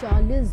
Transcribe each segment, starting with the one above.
40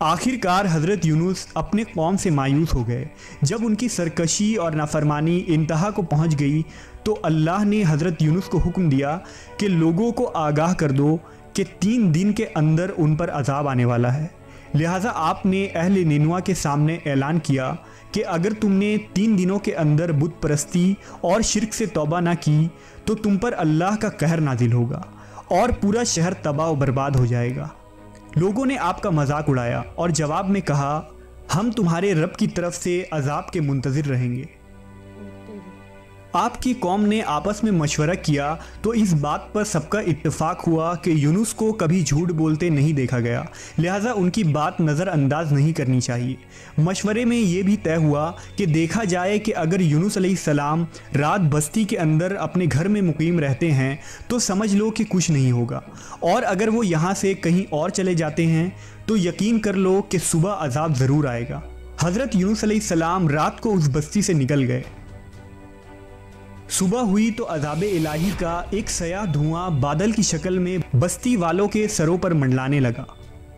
آخرکار حضرت یونس اپنے قوم سے مایوس ہو گئے۔ جب ان کی سرکشی اور نافرمانی انتہا کو پہنچ گئی تو اللہ نے حضرت یونس کو حکم دیا کہ لوگوں کو آگاہ کر دو کہ 3 دن کے اندر ان پر عذاب آنے والا ہے۔ لہٰذا آپ نے اہل نینوا کے سامنے اعلان کیا کہ اگر تم نے 3 دنوں کے اندر بت پرستی اور شرک سے توبہ نہ کی تو تم پر اللہ کا قہر نازل ہوگا اور پورا شہر تباہ و برباد ہو جائے گا۔ لوگوں نے آپ کا مذاق اڑایا اور جواب میں کہا، ہم تمہارے رب کی طرف سے عذاب کے منتظر رہیں گے۔ آپ کی قوم نے آپس میں مشورہ کیا تو اس بات پر سب کا اتفاق ہوا کہ یونس کو کبھی جھوٹ بولتے نہیں دیکھا گیا، لہٰذا ان کی بات نظر انداز نہیں کرنی چاہیے۔ مشورے میں یہ بھی طے ہوا کہ دیکھا جائے کہ اگر یونس علیہ السلام رات بستی کے اندر اپنے گھر میں مقیم رہتے ہیں تو سمجھ لو کہ کچھ نہیں ہوگا، اور اگر وہ یہاں سے کہیں اور چلے جاتے ہیں تو یقین کر لو کہ صبح عذاب ضرور آئے گا۔ حضرت یونس علیہ السلام رات کو اس بستی سے نکل گئے۔ صبح ہوئی تو عذاب الہی کا ایک سیاہ دھواں بادل کی شکل میں بستی والوں کے سروں پر منڈلانے لگا۔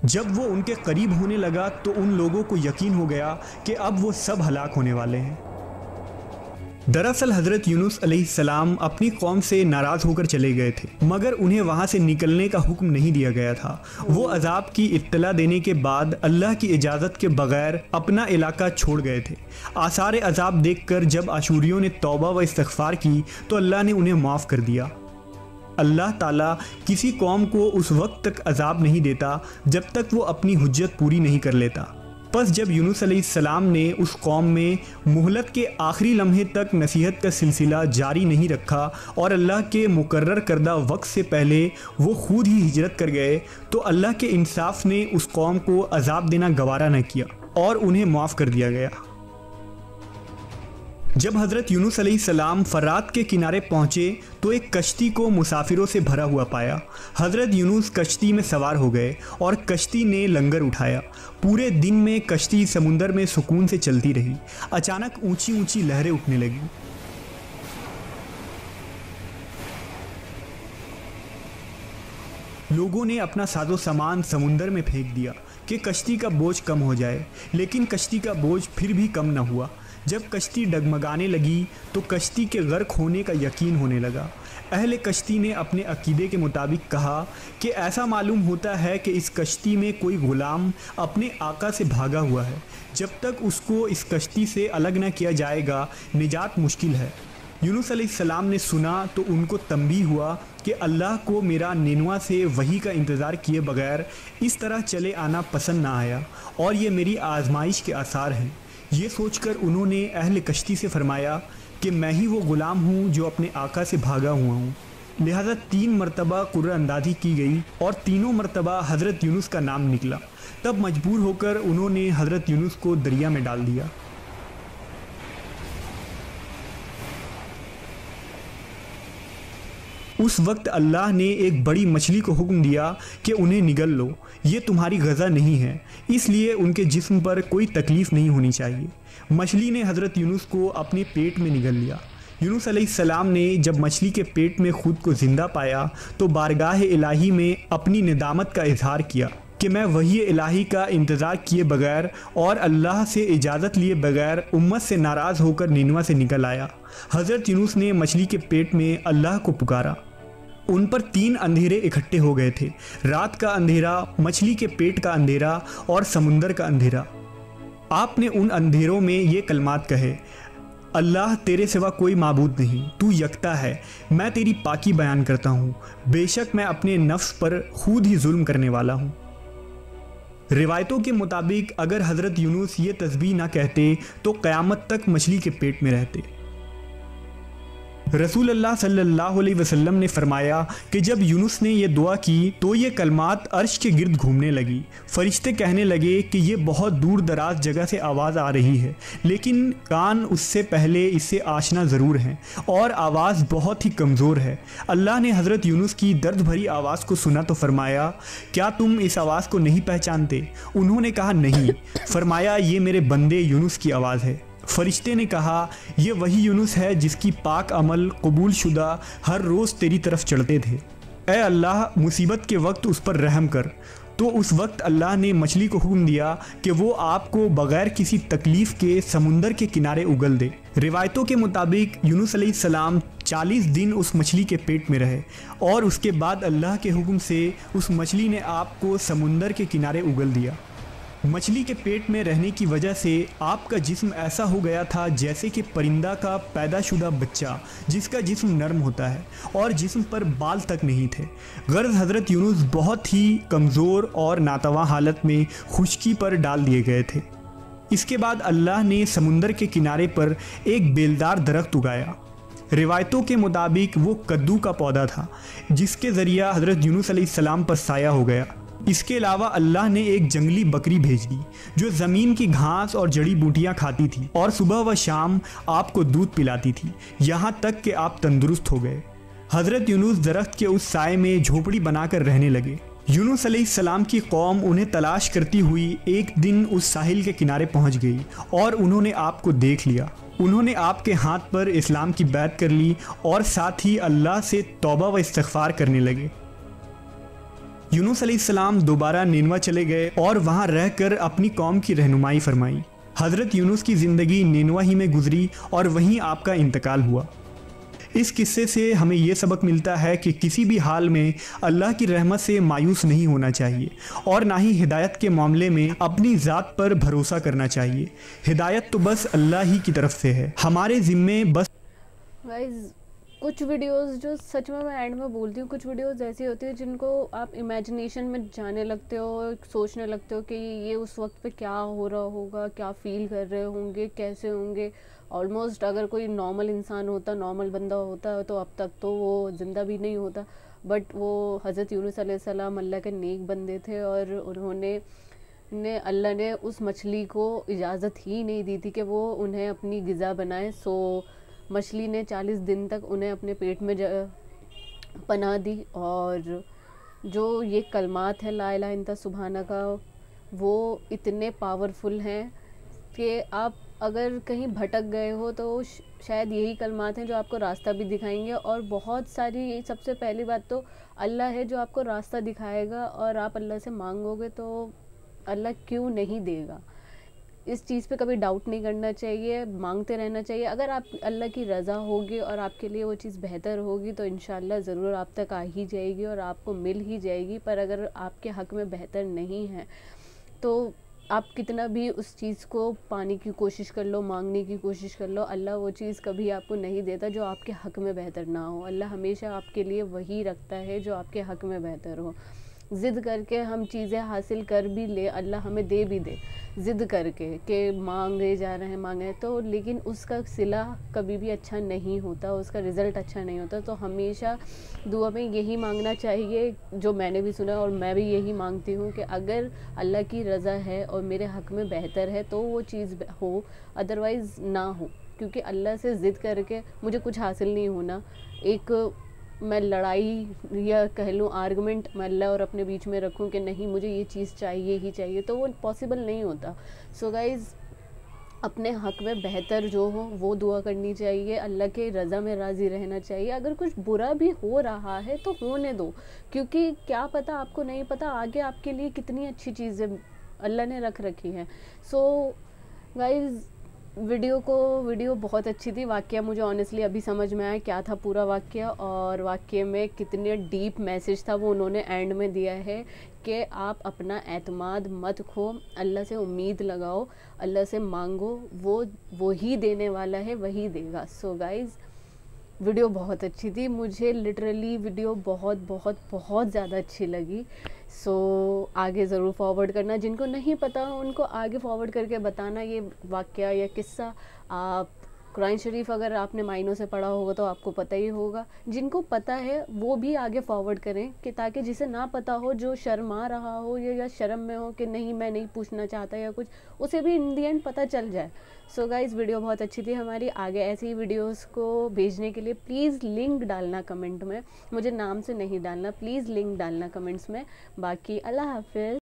جب وہ ان کے قریب ہونے لگا تو ان لوگوں کو یقین ہو گیا کہ اب وہ سب ہلاک ہونے والے ہیں۔ دراصل حضرت یونس علیہ السلام اپنی قوم سے ناراض ہو کر چلے گئے تھے، مگر انہیں وہاں سے نکلنے کا حکم نہیں دیا گیا تھا۔ وہ عذاب کی اطلاع دینے کے بعد اللہ کی اجازت کے بغیر اپنا علاقہ چھوڑ گئے تھے۔ آثار عذاب دیکھ کر جب اشوریوں نے توبہ و استغفار کی تو اللہ نے انہیں معاف کر دیا۔ اللہ تعالیٰ کسی قوم کو اس وقت تک عذاب نہیں دیتا جب تک وہ اپنی حجت پوری نہیں کر لیتا۔ پس جب یونس علیہ السلام نے اس قوم میں مہلت کے آخری لمحے تک نصیحت کا سلسلہ جاری نہیں رکھا اور اللہ کے مقرر کردہ وقت سے پہلے وہ خود ہی ہجرت کر گئے تو اللہ کے انصاف نے اس قوم کو عذاب دینا گوارا نہ کیا اور انہیں معاف کر دیا گیا۔ جب حضرت یونس علیہ السلام فرات کے کنارے پہنچے تو ایک کشتی کو مسافروں سے بھرا ہوا پایا۔ حضرت یونس کشتی میں سوار ہو گئے اور کشتی نے لنگر اٹھایا۔ پورے دن میں کشتی سمندر میں سکون سے چلتی رہی۔ اچانک اونچی اونچی لہریں اٹھنے لگیں۔ لوگوں نے اپنا ساز و سامان سمندر میں پھینک دیا کہ کشتی کا بوجھ کم ہو جائے، لیکن کشتی کا بوجھ پھر بھی کم نہ ہوا۔ جب کشتی ڈگمگانے لگی تو کشتی کے غرق ہونے کا یقین ہونے لگا۔ اہل کشتی نے اپنے عقیدے کے مطابق کہا کہ ایسا معلوم ہوتا ہے کہ اس کشتی میں کوئی غلام اپنے آقا سے بھاگا ہوا ہے۔ جب تک اس کو اس کشتی سے الگ نہ کیا جائے گا نجات مشکل ہے۔ یونس علیہ السلام نے سنا تو ان کو تنبیہ ہوا کہ اللہ کو میرا نینوا سے وحی کا انتظار کیے بغیر اس طرح چلے آنا پسند نہ آیا اور یہ میری آزمائش کے آثار ہیں۔ یہ سوچ کر انہوں نے اہل کشتی سے فرمایا کہ میں ہی وہ غلام ہوں جو اپنے آقا سے بھاگا ہوا ہوں۔ لہٰذا 3 مرتبہ قرعہ اندازی کی گئی اور تینوں مرتبہ حضرت یونس کا نام نکلا۔ تب مجبور ہو کر انہوں نے حضرت یونس کو دریا میں ڈال دیا۔ اس وقت اللہ نے ایک بڑی مچھلی کو حکم دیا کہ انہیں نگل لو، یہ تمہاری غذا نہیں ہے، اس لیے ان کے جسم پر کوئی تکلیف نہیں ہونی چاہیے۔ مچھلی نے حضرت یونس کو اپنے پیٹ میں نگل لیا۔ یونس علیہ السلام نے جب مچھلی کے پیٹ میں خود کو زندہ پایا تو بارگاہ الہی میں اپنی ندامت کا اظہار کیا کہ میں وحی الہی کا انتظار کیے بغیر اور اللہ سے اجازت لیے بغیر امت سے ناراض ہو کر نینوا سے نکل آیا۔ حضرت یونس نے مچھلی کے پیٹ میں اللہ کو پکارا۔ ان پر 3 اندھیرے اکٹھے ہو گئے تھے، رات کا اندھیرا، مچھلی کے پیٹ کا اندھیرا اور سمندر کا اندھیرا۔ آپ نے ان اندھیروں میں یہ کلمات کہے، اللہ تیرے سوا کوئی معبود نہیں، تو یکتا ہے، میں تیری پاکی بیان کرتا ہوں، بے شک میں اپنے نفس پر خود ہی ظلم کرنے والا ہوں۔ روایتوں کے مطابق اگر حضرت یونس یہ تسبیح نہ کہتے تو قیامت تک مچھلی کے پیٹ میں رہتے۔ رسول اللہ صلی اللہ علیہ وسلم نے فرمایا کہ جب یونس نے یہ دعا کی تو یہ کلمات عرش کے گرد گھومنے لگی۔ فرشتے کہنے لگے کہ یہ بہت دور دراز جگہ سے آواز آ رہی ہے، لیکن کان اس سے پہلے اس سے آشنا ضرور ہیں اور آواز بہت ہی کمزور ہے۔ اللہ نے حضرت یونس کی درد بھری آواز کو سنا تو فرمایا، کیا تم اس آواز کو نہیں پہچانتے؟ انہوں نے کہا نہیں۔ فرمایا، یہ میرے بندے یونس کی آواز ہے۔ فرشتے نے کہا، یہ وہی یونس ہے جس کی پاک عمل قبول شدہ ہر روز تیری طرف چڑھتے تھے۔ اے اللہ، مصیبت کے وقت اس پر رحم کر، تو اس وقت اللہ نے مچھلی کو حکم دیا کہ وہ آپ کو بغیر کسی تکلیف کے سمندر کے کنارے اگل دے۔ روایتوں کے مطابق یونس علیہ السلام 40 دن اس مچھلی کے پیٹ میں رہے اور اس کے بعد اللہ کے حکم سے اس مچھلی نے آپ کو سمندر کے کنارے اگل دیا۔ مچھلی کے پیٹ میں رہنے کی وجہ سے آپ کا جسم ایسا ہو گیا تھا جیسے کہ پرندہ کا پیدا شدہ بچہ جس کا جسم نرم ہوتا ہے اور جسم پر بال تک نہیں تھے۔ غرض حضرت یونس بہت ہی کمزور اور ناتواں حالت میں خشکی پر ڈال دیے گئے تھے۔ اس کے بعد اللہ نے سمندر کے کنارے پر ایک بیلدار درخت اگایا۔ روایتوں کے مطابق وہ کدو کا پودا تھا جس کے ذریعہ حضرت یونس علیہ السلام پر سایہ ہو گیا۔ اس کے علاوہ اللہ نے ایک جنگلی بکری بھیج دی جو زمین کی گھاس اور جڑی بوٹیاں کھاتی تھی اور صبح و شام آپ کو دودھ پلاتی تھی یہاں تک کہ آپ تندرست ہو گئے۔ حضرت یونس درخت کے اس سائے میں جھوپڑی بنا کر رہنے لگے۔ یونس علیہ السلام کی قوم انہیں تلاش کرتی ہوئی ایک دن اس ساحل کے کنارے پہنچ گئی اور انہوں نے آپ کو دیکھ لیا۔ انہوں نے آپ کے ہاتھ پر اسلام کی بیعت کر لی اور ساتھ ہی اللہ سے توبہ و استغفار کرنے لگے۔ یونس علیہ السلام دوبارہ نینوا چلے گئے اور وہاں رہ کر اپنی قوم کی رہنمائی فرمائی۔ حضرت یونس کی زندگی نینوا ہی میں گزری اور وہیں آپ کا انتقال ہوا۔ اس قصے سے ہمیں یہ سبق ملتا ہے کہ کسی بھی حال میں اللہ کی رحمت سے مایوس نہیں ہونا چاہیے اور نہ ہی ہدایت کے معاملے میں اپنی ذات پر بھروسہ کرنا چاہیے۔ ہدایت تو بس اللہ ہی کی طرف سے ہے، ہمارے ذمے بس۔ کچھ ویڈیوز جو سچ میں اینڈ میں بولتی ہوں، کچھ ویڈیوز ایسی ہوتی ہیں جن کو آپ امیجنیشن میں جانے لگتے ہو، سوچنے لگتے ہو کہ یہ اس وقت پہ کیا ہو رہا ہوگا، کیا فیل کر رہے ہوں گے، کیسے ہوں گے۔ آلموسٹ اگر کوئی نارمل انسان ہوتا، نارمل بندہ ہوتا تو اب تک تو وہ زندہ بھی نہیں ہوتا، بٹ وہ حضرت یونس علیہ السلام اللہ کے نیک بندے تھے اور انہوں نے اللہ نے اس مچھلی کو اجازت ہی نہیں دی تھی کہ وہ انہیں اپنی غذا بنائے۔ سو مچھلی نے 40 دن تک انہیں اپنے پیٹ میں پناہ دی، اور جو یہ کلمات ہیں لا الہ الا انت سبحانک وہ اتنے پاورفل ہیں کہ آپ اگر کہیں بھٹک گئے ہو تو شاید یہی کلمات ہیں جو آپ کو راستہ بھی دکھائیں گے۔ اور بہت ساری، سب سے پہلی بات تو اللہ ہے جو آپ کو راستہ دکھائے گا، اور آپ اللہ سے مانگو گے تو اللہ کیوں نہیں دے گا۔ اس چیز پہ کبھی ڈاؤٹ نہیں کرنا چاہیے، مانگتے رہنا چاہیے۔ اگر آپ اللہ کی رضا ہوگی اور آپ کے لیے وہ چیز بہتر ہوگی تو انشاءاللہ ضرور آپ تک آ ہی جائے گی اور آپ کو مل ہی جائے گی۔ پر اگر آپ کے حق میں بہتر نہیں ہے تو آپ کتنا بھی اس چیز کو پانے کی کوشش کر لو، مانگنے کی کوشش کر لو، اللہ وہ چیز کبھی آپ کو نہیں دیتا جو آپ کے حق میں بہتر نہ ہو۔ اللہ ہمیشہ آپ کے لیے وہی رکھتا ہے جو آپ کے حق میں بہتر ہو۔ ضد کر کے ہم چیزیں حاصل کر بھی لے، اللہ ہمیں دے بھی دے ضد کر کے کہ مانگے جا رہے ہیں مانگے تو، لیکن اس کا صلہ کبھی بھی اچھا نہیں ہوتا، اس کا رزلٹ اچھا نہیں ہوتا۔ تو ہمیشہ دعا میں یہی مانگنا چاہیے جو میں نے بھی سنا اور میں بھی یہی مانگتی ہوں کہ اگر اللہ کی رضا ہے اور میرے حق میں بہتر ہے تو وہ چیز ہو، ادروائز نہ ہو، کیونکہ اللہ سے ضد کر کے مجھے کچھ حاصل نہیں ہونا۔ ایک میں لڑائی یا کہہ لوں آرگومنٹ میں اللہ اور اپنے بیچ میں رکھوں کہ نہیں مجھے یہ چیز چاہیے ہی چاہیے، تو وہ پاسبل نہیں ہوتا۔ سو گائز اپنے حق میں بہتر جو ہو وہ دعا کرنی چاہیے، اللہ کے رضا میں راضی رہنا چاہیے۔ اگر کچھ برا بھی ہو رہا ہے تو ہونے دو، کیونکہ کیا پتہ، آپ کو نہیں پتہ آگے آپ کے لیے کتنی اچھی چیزیں اللہ نے رکھ رکھی ہیں۔ سو گائز ویڈیو بہت اچھی تھی۔ واقعہ مجھے آنیسٹلی ابھی سمجھ میں آیا کیا تھا پورا واقعہ، اور واقعے میں کتنے ڈیپ میسج تھا وہ انہوں نے اینڈ میں دیا ہے کہ آپ اپنا اعتماد مت کھو، اللہ سے امید لگاؤ، اللہ سے مانگو، وہ وہی دینے والا ہے، وہی دے گا۔ سو گائز ویڈیو بہت اچھی تھی، مجھے لٹرلی ویڈیو بہت بہت بہت زیادہ اچھی لگی۔ سو آگے ضرور فارورڈ کرنا، جن کو نہیں پتہ ان کو آگے فارورڈ کر کے بتانا یہ واقعہ یا قصہ۔ آپ قرآن شریف اگر آپ نے معنوں سے پڑھا ہوگا تو آپ کو پتہ ہی ہوگا، جن کو پتہ ہے وہ بھی آگے فارورڈ کریں کہ تاکہ جسے نہ پتہ ہو، جو شرما رہا ہو یا شرم میں ہو کہ نہیں میں نہیں پوچھنا چاہتا یا کچھ، اسے بھی ان دی اینڈ پتہ چل جائے۔ سو گائز ویڈیو بہت اچھی تھی ہماری۔ آگے ایسی ویڈیوز کو بھیجنے کے لیے پلیز لنک ڈالنا کمنٹ میں، مجھے نام سے نہیں ڈالنا، پلیز لنک ڈالنا کمنٹس میں۔ باقی اللہ حافظ۔